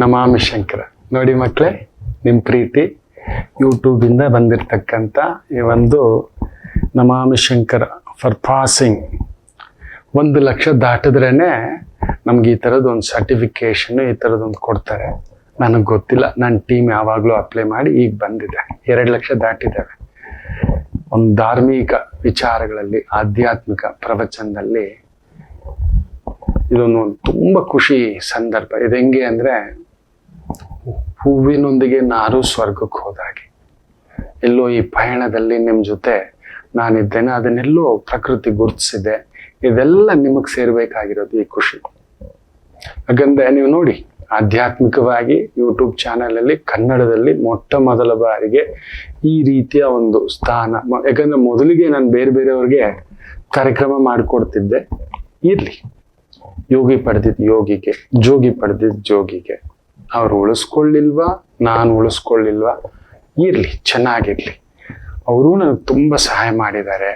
ನಮಾಮಿ ಶಂಕರ. ನೋಡಿ ಮಕ್ಕಳೇ, ನಿಮ್ಮ ಪ್ರೀತಿ ಯೂಟ್ಯೂಬಿಂದ ಬಂದಿರತಕ್ಕಂಥ ಈ ಒಂದು ನಮಾಮಿ ಶಂಕರ ಫಾರ್ ಪಾಸಿಂಗ್ 1,00,000 ದಾಟಿದ್ರೇ ನಮ್ಗೆ ಈ ಥರದ್ದು ಒಂದು ಸರ್ಟಿಫಿಕೇಶನ್ ಈ ಥರದ್ದೊಂದು ಕೊಡ್ತಾರೆ. ನನಗೆ ಗೊತ್ತಿಲ್ಲ, ನನ್ನ ಟೀಮ್ ಯಾವಾಗಲೂ ಅಪ್ಲೈ ಮಾಡಿ ಈಗ ಬಂದಿದೆ. 2,00,000 ದಾಟಿದ್ದಾವೆ. ಒಂದು ಧಾರ್ಮಿಕ ವಿಚಾರಗಳಲ್ಲಿ, ಆಧ್ಯಾತ್ಮಿಕ ಪ್ರವಚನದಲ್ಲಿ ಇದೊಂದು ತುಂಬ ಖುಷಿ ಸಂದರ್ಭ. ಇದು ಹೆಂಗೆ ಅಂದರೆ, ಹೂವಿನೊಂದಿಗೆ ನಾರು ಸ್ವರ್ಗಕ್ಕೆ ಹೋದಾಗೆ. ಎಲ್ಲೋ ಈ ಪಯಣದಲ್ಲಿ ನಿಮ್ಮ ಜೊತೆ ನಾನಿದ್ದೇನೆ, ಅದನ್ನೆಲ್ಲೋ ಪ್ರಕೃತಿ ಗುರುತಿಸಿದೆ. ಇದೆಲ್ಲ ನಿಮಗೆ ಸೇರ್ಬೇಕಾಗಿರೋದು ಈ ಖುಷಿ. ಹಾಗಂದ್ರೆ ನೀವು ನೋಡಿ, ಆಧ್ಯಾತ್ಮಿಕವಾಗಿ ಯೂಟ್ಯೂಬ್ ಚಾನಲಲ್ಲಿ ಕನ್ನಡದಲ್ಲಿ ಮೊಟ್ಟ ಮೊದಲ ಬಾರಿಗೆ ಈ ರೀತಿಯ ಒಂದು ಸ್ಥಾನ. ಯಾಕಂದ್ರೆ ಮೊದಲಿಗೆ ನಾನು ಬೇರೆಯವ್ರಿಗೆ ಕಾರ್ಯಕ್ರಮ ಮಾಡಿಕೊಡ್ತಿದ್ದೆ. ಇರ್ಲಿ, ಯೋಗಿ ಪಡೆದಿದ್ದು ಯೋಗಿಗೆ, ಜೋಗಿ ಪಡೆದಿದ್ದು ಜೋಗಿಗೆ. ಅವ್ರು ಉಳಿಸ್ಕೊಳ್ಳಿಲ್ವಾ, ನಾನು ಉಳಿಸ್ಕೊಳ್ಳಿಲ್ವಾ, ಇರ್ಲಿ, ಚೆನ್ನಾಗಿರ್ಲಿ. ಅವರು ನನಗೆ ತುಂಬ ಸಹಾಯ ಮಾಡಿದ್ದಾರೆ.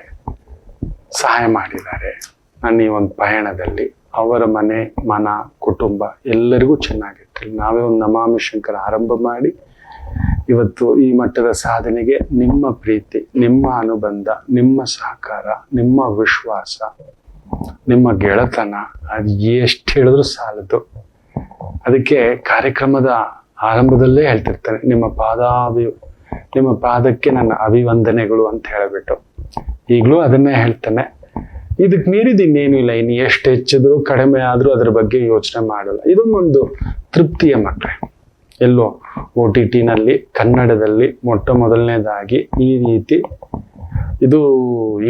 ನನ್ನ ಈ ಒಂದು ಪಯಣದಲ್ಲಿ ಅವರ ಮನೆ, ಮನ, ಕುಟುಂಬ ಎಲ್ಲರಿಗೂ ಚೆನ್ನಾಗಿರ್ತೀವಿ. ನಾವೇ ಒಂದು ನಮಾಮಿ ಶಂಕರ ಆರಂಭ ಮಾಡಿ ಇವತ್ತು ಈ ಮಟ್ಟದ ಸಾಧನೆಗೆ ನಿಮ್ಮ ಪ್ರೀತಿ, ನಿಮ್ಮ ಅನುಬಂಧ, ನಿಮ್ಮ ಸಹಕಾರ, ನಿಮ್ಮ ವಿಶ್ವಾಸ, ನಿಮ್ಮ ಗೆಳೆತನ, ಅದು ಎಷ್ಟು ಹೇಳಿದ್ರು ಸಾಲದು. ಅದಕ್ಕೆ ಕಾರ್ಯಕ್ರಮದ ಆರಂಭದಲ್ಲೇ ಹೇಳ್ತಿರ್ತಾನೆ, ನಿಮ್ಮ ಪಾದಕ್ಕೆ ನನ್ನ ಅಭಿವಂದನೆಗಳು ಅಂತ ಹೇಳಿಬಿಟ್ಟು. ಈಗಲೂ ಅದನ್ನೇ ಹೇಳ್ತಾನೆ. ಇದಕ್ಕೆ ಮೀರಿದ ಇನ್ನೇನು ಇಲ್ಲ. ಇನ್ನು ಎಷ್ಟು ಹೆಚ್ಚಿದ್ರು ಕಡಿಮೆ ಆದರೂ ಅದ್ರ ಬಗ್ಗೆ ಯೋಚನೆ ಮಾಡಲ್ಲ. ಇದೊಂದೊಂದು ತೃಪ್ತಿಯ ಮಕ್ಕಳೇ. ಎಲ್ಲೋ OTT ನಲ್ಲಿ ಕನ್ನಡದಲ್ಲಿ ಮೊಟ್ಟ ಮೊದಲನೇದಾಗಿ ಈ ರೀತಿ, ಇದು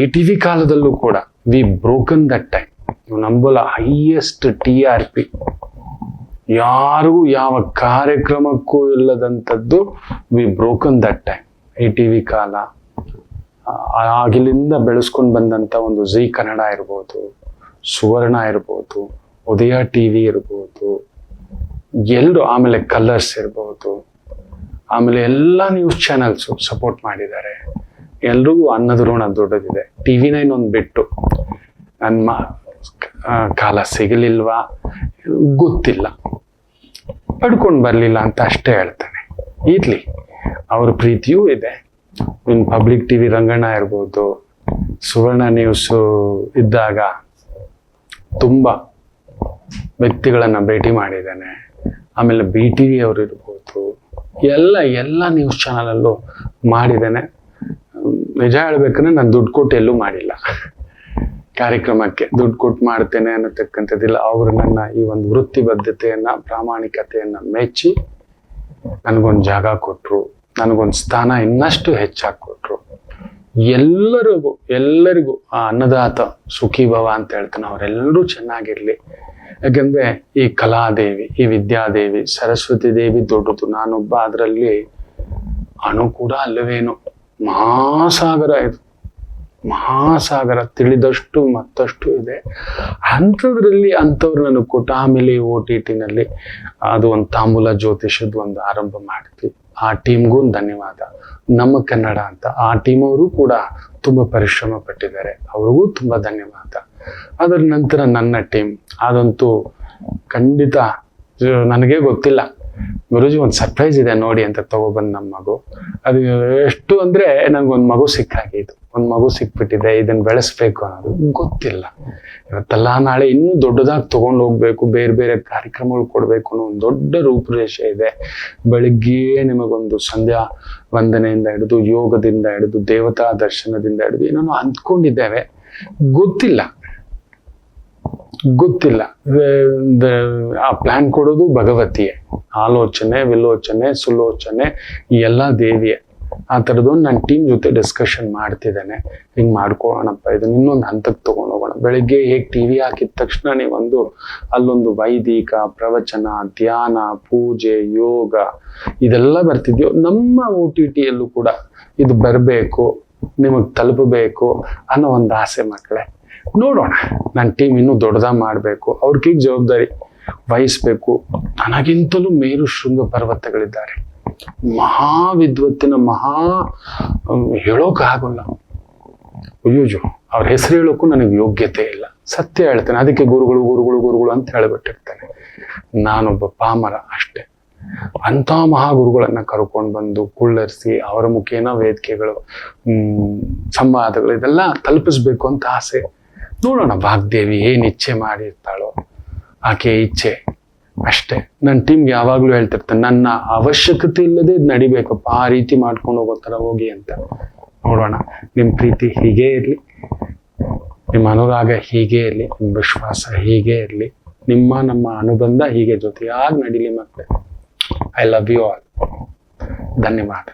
ETV ಕಾಲದಲ್ಲೂ ಕೂಡ ವಿ ಬ್ರೋಕನ್ ದಟ್ ಟೈಮ್. ನೀವು ನಂಬಲ್ಲ, ಹೈಯೆಸ್ಟ್ TRP ಯಾರಿಗೂ ಯಾವ ಕಾರ್ಯಕ್ರಮಕ್ಕೂ ಇಲ್ಲದಂಥದ್ದು we broken that time. ETV ಕಾಲ ಆಗಿಲಿಂದ ಬೆಳೆಸ್ಕೊಂಡು ಬಂದಂಥ ಒಂದು ಜೀ ಕನ್ನಡ ಇರ್ಬೋದು, ಸುವರ್ಣ ಇರ್ಬೋದು, ಉದಯ TV ಇರ್ಬೋದು, ಎಲ್ಲರೂ, ಆಮೇಲೆ ಕಲರ್ಸ್ ಇರ್ಬೋದು, ಆಮೇಲೆ ಎಲ್ಲ ನ್ಯೂಸ್ ಚಾನೆಲ್ಸು ಸಪೋರ್ಟ್ ಮಾಡಿದ್ದಾರೆ. ಎಲ್ರಿಗೂ ಅನ್ನದ ಋಣ ದೊಡ್ಡದಿದೆ. TV9 ಒಂದು ಬಿಟ್ಟು ನನ್ನ ಕಾಲ ಸಿಗಲಿಲ್ವಾ ಗೊತ್ತಿಲ್ಲ, ಪಡ್ಕೊಂಡು ಬರಲಿಲ್ಲ ಅಂತ ಅಷ್ಟೇ ಹೇಳ್ತಾನೆ. ಇರ್ಲಿ, ಅವ್ರ ಪ್ರೀತಿಯೂ ಇದೆ. ಇನ್ನು ಪಬ್ಲಿಕ್ TV ರಂಗಣ್ಣ ಇರ್ಬೋದು, ಸುವರ್ಣ ನ್ಯೂಸು ಇದ್ದಾಗ ತುಂಬ ವ್ಯಕ್ತಿಗಳನ್ನು ಭೇಟಿ ಮಾಡಿದ್ದಾನೆ. ಆಮೇಲೆ BTV ಅವರು ಇರ್ಬೋದು, ಎಲ್ಲ ನ್ಯೂಸ್ ಚಾನಲಲ್ಲೂ ಮಾಡಿದ್ದೇನೆ. ನಿಜ ಹೇಳ್ಬೇಕಂದ್ರೆ ನಾನು ದುಡ್ಡು ಕೊಟ್ಟು ಎಲ್ಲೂ ಮಾಡಿಲ್ಲ. ಕಾರ್ಯಕ್ರಮಕ್ಕೆ ದುಡ್ಡು ಕೊಟ್ಟು ಮಾಡ್ತೇನೆ ಅನ್ನತಕ್ಕಂಥದ್ದಿಲ್ಲ. ಅವರು ನನ್ನ ಈ ಒಂದು ವೃತ್ತಿ ಬದ್ಧತೆಯನ್ನ, ಪ್ರಾಮಾಣಿಕತೆಯನ್ನ ಮೆಚ್ಚಿ ನನಗೊಂದು ಜಾಗ ಕೊಟ್ಟರು, ನನಗೊಂದು ಸ್ಥಾನ ಇನ್ನಷ್ಟು ಹೆಚ್ಚಾಗಿ ಕೊಟ್ಟರು. ಎಲ್ಲರಿಗೂ ಆ ಅನ್ನದಾತ ಸುಖಿ ಭವ ಅಂತ ಹೇಳ್ತಾನೆ. ಅವರೆಲ್ಲರೂ ಚೆನ್ನಾಗಿರ್ಲಿ. ಯಾಕಂದ್ರೆ ಈ ಕಲಾದೇವಿ, ಈ ವಿದ್ಯಾದೇವಿ, ಸರಸ್ವತಿ ದೇವಿ ದೊಡ್ಡದು, ನಾನೊಬ್ಬ ಅದರಲ್ಲಿ ಅಣು ಕೂಡ ಅಲ್ಲವೇನು. ಮಹಾಸಾಗರ ಇದು, ಮಹಾಸಾಗರ. ತಿಳಿದಷ್ಟು ಮತ್ತಷ್ಟು ಇದೆ. ಅಂಥದ್ರಲ್ಲಿ ಅಂಥವ್ರು ನನಗೆ ಕೊಟ್ಟ. ಆಮೇಲೆ OTT ನಲ್ಲಿ ಅದು ಒಂದು ತಾಂಬೂಲ ಜ್ಯೋತಿಷದ ಒಂದು ಆರಂಭ ಮಾಡಿದ್ವಿ. ಆ ಟೀಮ್ಗೂ ಧನ್ಯವಾದ. ನಮ್ಮ ಕನ್ನಡ ಅಂತ ಆ ಟೀಮ್ ಅವರು ಕೂಡ ತುಂಬ ಪರಿಶ್ರಮ ಪಟ್ಟಿದ್ದಾರೆ, ಅವ್ರಿಗೂ ತುಂಬ ಧನ್ಯವಾದ. ಅದರ ನಂತರ ನನ್ನ ಟೀಮ್, ಅದಂತೂ ಖಂಡಿತ ನನಗೆ ಗೊತ್ತಿಲ್ಲ. ಗುರುಜಿ ಒಂದು ಸರ್ಪ್ರೈಸ್ ಇದೆ ನೋಡಿ ಅಂತ ತಗೊಬಂದು ನಮ್ಮ ಮಗು. ಅದು ಎಷ್ಟು ಅಂದ್ರೆ ನನಗೊಂದು ಮಗು ಸಿಕ್ಕಾಗಿತ್ತು, ಒಂದು ಮಗು ಸಿಕ್ಬಿಟ್ಟಿದೆ, ಇದನ್ನ ಬೆಳೆಸ್ಬೇಕು ಅನ್ನೋದು ಗೊತ್ತಿಲ್ಲ. ಇವತ್ತೆಲ್ಲ ನಾಳೆ ಇನ್ನೂ ದೊಡ್ಡದಾಗಿ ತಗೊಂಡು ಹೋಗ್ಬೇಕು, ಬೇರೆ ಕಾರ್ಯಕ್ರಮಗಳು ಕೊಡ್ಬೇಕು ಅನ್ನೋ ಒಂದು ದೊಡ್ಡ ರೂಪುರೇಷೆ ಇದೆ. ಬೆಳಿಗ್ಗೆ ನಿಮಗೊಂದು ಸಂಧ್ಯಾ ವಂದನೆಯಿಂದ ಹಿಡಿದು, ಯೋಗದಿಂದ ಹಿಡಿದು, ದೇವತಾ ದರ್ಶನದಿಂದ ಹಿಡಿದು ಏನೋ ಅಂದ್ಕೊಂಡಿದ್ದೇವೆ. ಗೊತ್ತಿಲ್ಲ. ಆ ಪ್ಲಾನ್ ಕೊಡೋದು ಭಗವತಿಯೇ. ಆಲೋಚನೆ, ವಿಲೋಚನೆ, ಸುಲೋಚನೆ ಎಲ್ಲ ದೇವಿಯೇ. ಆ ಥರದೊಂದು ನನ್ನ ಟೀಮ್ ಜೊತೆ ಡಿಸ್ಕಷನ್ ಮಾಡ್ತಿದ್ದೇನೆ. ಹಿಂಗೆ ಮಾಡ್ಕೊಳ್ಳೋಣಪ್ಪ, ಇದನ್ನ ಇನ್ನೊಂದು ಹಂತಕ್ಕೆ ತಗೊಂಡು ಹೋಗೋಣ. ಬೆಳಿಗ್ಗೆ ಹೇಗೆ TV ಹಾಕಿದ ತಕ್ಷಣ ನೀವೊಂದು ಅಲ್ಲೊಂದು ವೈದಿಕ ಪ್ರವಚನ, ಧ್ಯಾನ, ಪೂಜೆ, ಯೋಗ ಇದೆಲ್ಲ ಬರ್ತಿದ್ಯೋ, ನಮ್ಮ OTTಯಲ್ಲೂ ಕೂಡ ಇದು ಬರಬೇಕು, ನಿಮಗೆ ತಲುಪಬೇಕು ಅನ್ನೋ ಒಂದು ಆಸೆ ಮಕ್ಕಳೇ. ನೋಡೋಣ, ನನ್ನ ಟೀಮ್ ಇನ್ನೂ ದೊಡ್ಡದಾಗಿ ಮಾಡಬೇಕು, ಅವ್ರಿಗೆ ಜವಾಬ್ದಾರಿ ವಹಿಸ್ಬೇಕು. ನನಗಿಂತಲೂ ಮೇರು ಶೃಂಗ ಪರ್ವತಗಳಿದ್ದಾರೆ. ಮಹಾವಿದ್ವತ್ತಿನ ಹೇಳೋಕ್ಕಾಗಲ್ಲ. ಅಯ್ಯೋಜು, ಅವ್ರ ಹೆಸರು ಹೇಳೋಕ್ಕೂ ನನಗೆ ಯೋಗ್ಯತೆ ಇಲ್ಲ. ಸತ್ಯ ಹೇಳ್ತೇನೆ. ಅದಕ್ಕೆ ಗುರುಗಳು ಗುರುಗಳು ಗುರುಗಳು ಅಂತ ಹೇಳಿಬಿಟ್ಟಿರ್ತೇನೆ. ನಾನೊಬ್ಬ ಪಾಮರ ಅಷ್ಟೇ. ಅಂಥ ಮಹಾಗುರುಗಳನ್ನ ಕರ್ಕೊಂಡು ಬಂದು ಕುಳ್ಳರಿಸಿ ಅವರ ಮುಖೇನ ವೇದಿಕೆಗಳು, ಸಂವಾದಗಳು ಇದೆಲ್ಲ ತಲುಪಿಸ್ಬೇಕು ಅಂತ ಆಸೆ. ನೋಡೋಣ ಭಾಗ್ದೇವಿ ಏನ್ ಇಚ್ಛೆ ಮಾಡಿರ್ತಾಳೋ ಆಕೆ ಇಚ್ಛೆ ಅಷ್ಟೇ. ನನ್ನ ಟೀಮ್ಗೆ ಯಾವಾಗ್ಲೂ ಹೇಳ್ತಿರ್ತೇನೆ, ನನ್ನ ಅವಶ್ಯಕತೆ ಇಲ್ಲದೆ ಇದು ನಡಿಬೇಕಪ್ಪ, ಆ ರೀತಿ ಮಾಡ್ಕೊಂಡು ಹೋಗೋ ಥರ ಹೋಗಿ ಅಂತ. ನೋಡೋಣ. ನಿಮ್ಮ ಪ್ರೀತಿ ಹೀಗೇ ಇರಲಿ, ನಿಮ್ಮ ಅನುರಾಗ ಹೀಗೇ ಇರಲಿ, ನಿಮ್ಮ ವಿಶ್ವಾಸ ಹೀಗೇ ಇರಲಿ, ನಮ್ಮ ಅನುಬಂಧ ಹೀಗೆ ಜೊತೆಯಾಗಿ ನಡೀಲಿ. ಮತ್ತೆ ಐ ಲವ್ ಯು ಆಲ್. ಧನ್ಯವಾದ.